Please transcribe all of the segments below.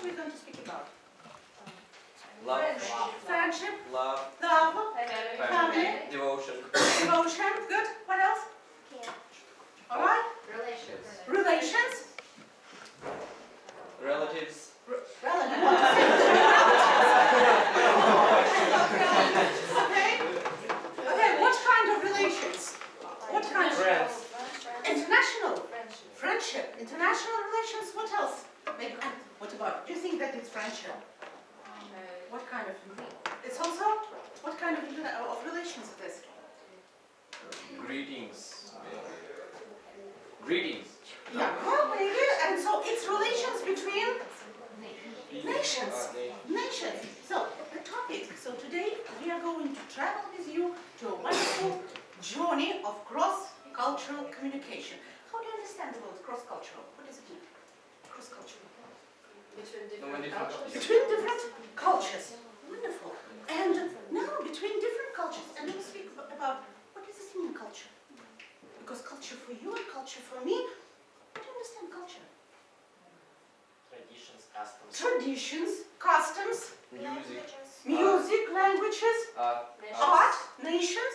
are we going to speak about? Love. Friendship. Love. Love. Family. Devotion. Devotion. Good. What else? All right. Relations. Relations. Relatives. Relatives. Okay. Okay. What kind of relations? What kind of Friends. international friendship? International relations. What else? Maybe. What about? Do you think that it's friendship? What kind of? It's also what kind of relations it is? Greetings. Greetings. Yeah, well, maybe. And so it's relations between nations. Nations. So the topic. So today we are going to travel with you to a wonderful journey of cross-cultural communication. How do you understand the word cross-cultural? What does it mean? Cross-cultural. Between different cultures. Between different cultures. Wonderful. And now between different cultures. And we'll speak about what does this mean, culture? Because culture for you and culture for me. What do you understand culture? Traditions, customs. Traditions, customs, Music. languages, art, nations.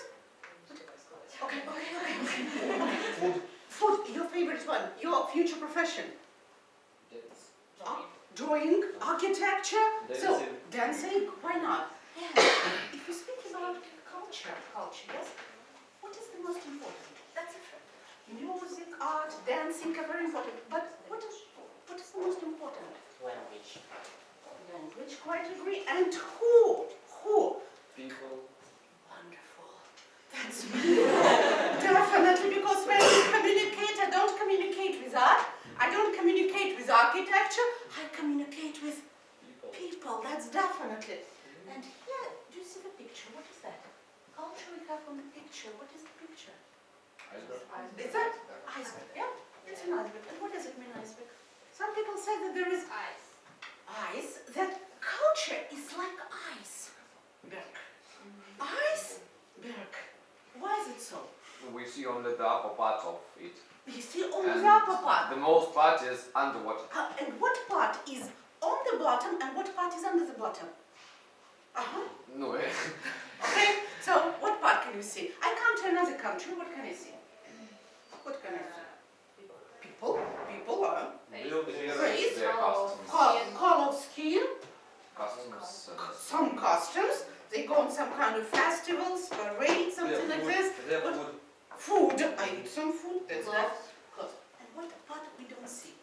Okay. Food. Food, your favorite one, your future profession. Dance. Drawing, architecture, so Dancing. dancing, why not? And if we speak about culture, yes, what is the most important? That's it. Music, art, dancing are very important, but what is the most important? Language. Language, quite agree. And who? People. Wonderful. That's definitely, because when we communicate, I don't communicate with art, I don't communicate with architecture, I communicate with people. That's definitely. And here, do you see the picture? What is that? Culture we have on the picture. What is the picture? Is that iceberg? Yeah, it's an iceberg. And what does it mean, iceberg? Some people say that there is ice, that culture is like iceberg. Iceberg. Why is it so? We see only the upper part of it. You see only And the upper part. The most part is underwater. And what part is on the bottom and what part is under the bottom? No. Okay, so what part can you see? I come to another country, what can I see? What can I see? People, Race. Their customs. color of skin, Customs. some customs. They go on some kind of festivals, parades, something like this. Their What- food. Food, I eat some food, that's that. Clothes. Clothes. And what part we don't see?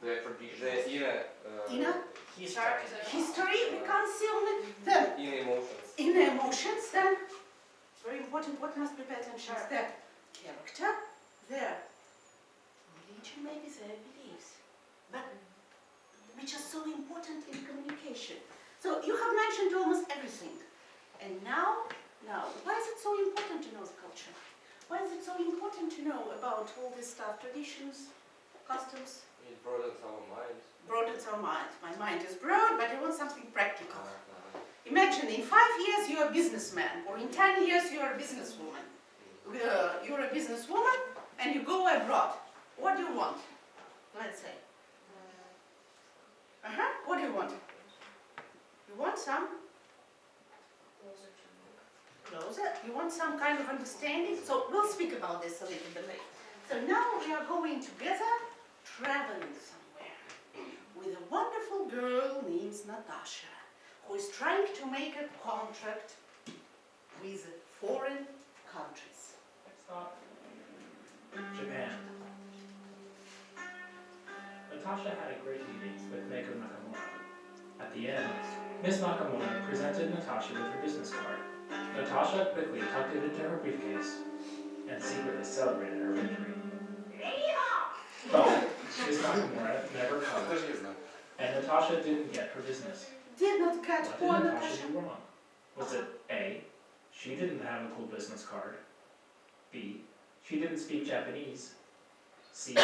Their The traditions. Inner history. history, we can't see only them. Inner emotions. Inner emotions, then, it's very important, what must we pay attention to? Their character, their religion, maybe their beliefs, but which is so important in communication. So you have mentioned almost everything. And now, why is it so important to know the culture? Why is it so important to know about all this stuff, traditions, customs? It broadens our mind. Broadens our mind. My mind is broad, but I want something practical. Imagine in 5 years you're a businessman, or in 10 years you're a businesswoman. You're a businesswoman and you go abroad. What do you want? Let's say. What do you want? You want some? Closer. You want some kind of understanding? So we'll speak about this a little bit later. So now we are going together, traveling somewhere, with a wonderful girl named Natasha, who is trying to make a contract with foreign countries. Japan. Natasha had a great meeting with Meiko Nakamura. At the end, Miss Nakamura presented Natasha with her business card. Natasha quickly tucked it into her briefcase and secretly celebrated her victory. But Miss Nakamura never called, and Natasha didn't get her business. Did not get What poor did Natasha Natasha. do wrong? Was it A, she didn't have a cool business card? B, she didn't speak Japanese? C,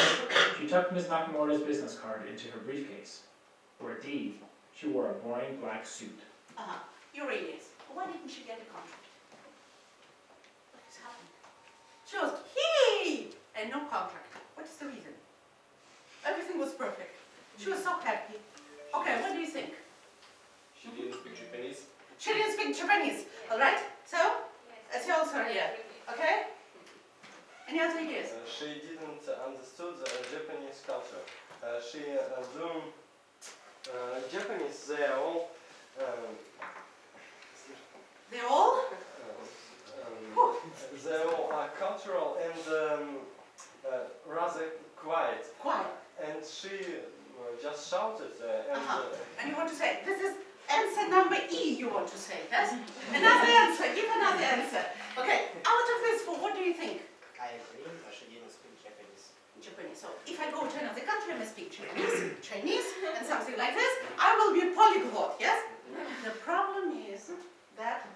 she tucked Ms. Nakamura's business card into her briefcase? Or D, she wore a boring black suit? Euralians. Why didn't she get a contract? What has happened? She was hey and no contract. What is the reason? Everything was perfect. She was so happy. Okay, what do you speak Japanese. All right? So, it's your turn here. Okay? Any other ideas? She didn't understood the Japanese culture. Japanese, they are all They all? they all are cultural and rather quiet. Quiet. And she just shouted And you want to say, this is answer number E you want to say, yes? Another answer, give another answer. Okay, out of this four, what do you think? I agree, but she didn't speak Japanese. Japanese. So if I go to another country and I speak Chinese, and something like this, I will be a polyglot, yes? The problem is that...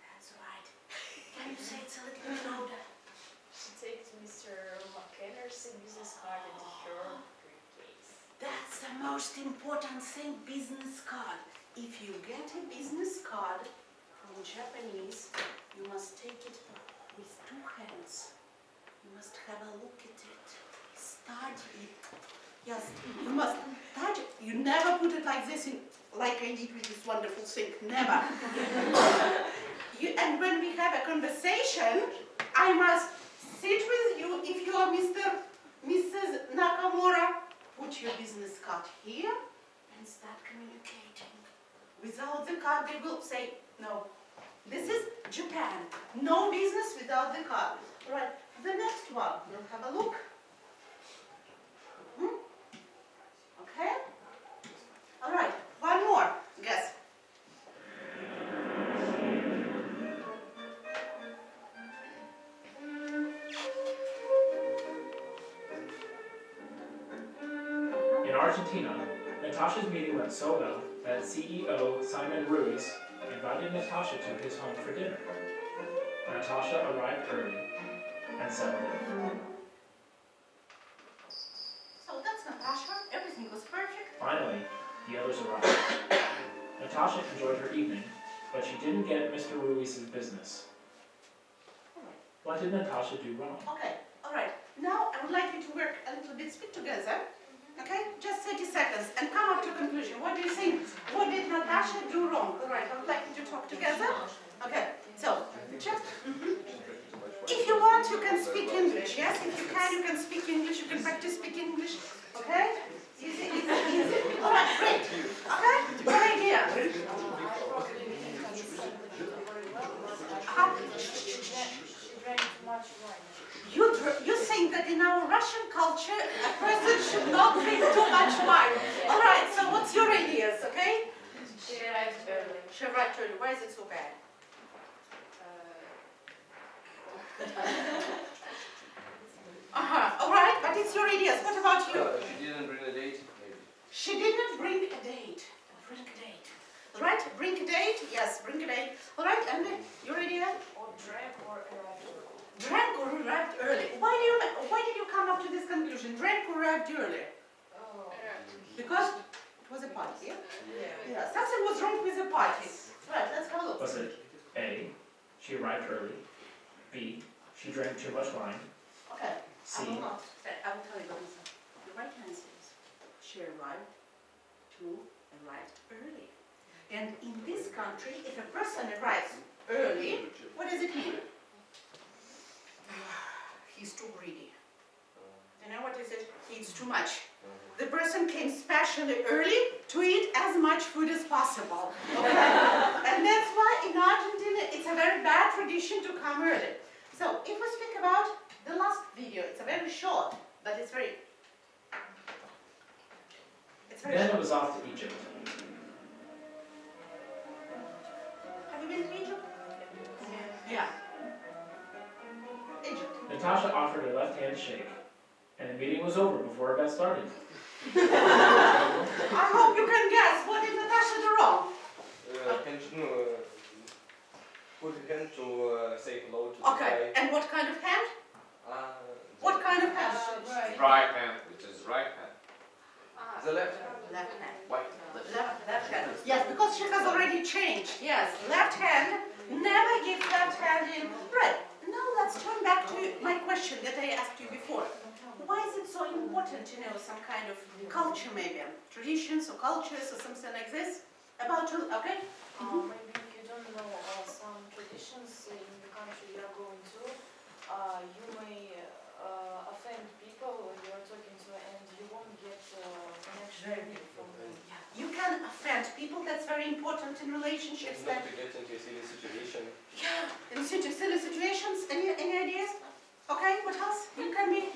That's right. Can you say it a little bit louder? She takes Mr. McKenna's business card into her briefcase. That's the most important thing, business card. If you get a business card from Japanese, you must take it with two hands. You must have a look at it, study it. Yes, you must touch it. You never put it like this, like I did with this wonderful thing, never. And when we have a conversation, I must sit with you. If you are Mrs. Nakamura, put your business card here and start communicating. Without the card, they will say, no. This is Japan. No business without the card. All right, the next one, we'll have a look. Okay? All right, one more. Guess. In Argentina, Natasha's meeting went so well that CEO Simon Ruiz invited Natasha to his home for dinner. Natasha arrived early and settled in. So that's Natasha. Everything was perfect. Finally, the others arrived. Natasha enjoyed her evening, but she didn't get Mr. Ruiz's business. All right. What did Natasha do wrong? Okay, all right. Now I would like you to work a little bit, speak together. Okay, just 30 seconds and come up to a conclusion. What do you think? What did Natasha do wrong? All right, I would like you to talk together. Okay, so just, if you want, you can speak English. Yes, if you can speak English. You can practice speaking English. Okay? Easy, easy, easy. All right, great. Okay, good idea. I probably didn't understand very well, but she drank too much wine. You think that in our Russian culture, a person should not drink too much wine. All right, so what's your ideas, okay? She arrived early. She arrived early. Why is it so bad? All right, but it's your ideas. What about you? she didn't bring a date, maybe. She didn't bring a date. Bring a date. All right, bring a date. Yes, bring a date. All right, and your idea? Or drank or arrived early. Drank or arrived early. Why did you come up to this conclusion? Drank or arrived early? Oh. Because it was a party. Yeah? Yeah. Yeah, something was wrong with the party. Right, let's have a look. Was it A, she arrived early, B, she drank too much wine, Okay. C, I will not. I will tell you what is the right answer is. She arrived early. And in this country, if a person arrives early, what does it mean? He's too greedy. You know what is it? He eats too much. The person came specially early to eat as much food as possible. And that's why in Argentina it's a very bad tradition to come early. So if we speak about the last video, it's a very short, but it's very then it short. was off to Egypt. Have you been to Egypt? Yeah. Egypt. Natasha offered a left-hand shake, and the meeting was over before it got started. I hope you can guess. What did Natasha do wrong? Put a hand to say hello to the Okay, and what kind of hand? guy. What kind of hand? Right. Right hand, which is right hand. The left. Left hand. White. Left hand. Yes, because she has already changed. Yes, left hand. Never give left hand in. Right. Now let's turn back to my question that I asked you before. Why is it so important to know some kind of culture, maybe traditions or cultures or something like this? About to, okay? Maybe if you don't know some traditions in the country you are going to, you may offend people you are talking to and you won't get connection from them. You can offend people, that's very important in relationships. Not to get into a silly situation. Yeah, in silly situations, any ideas? Okay, what else? You can be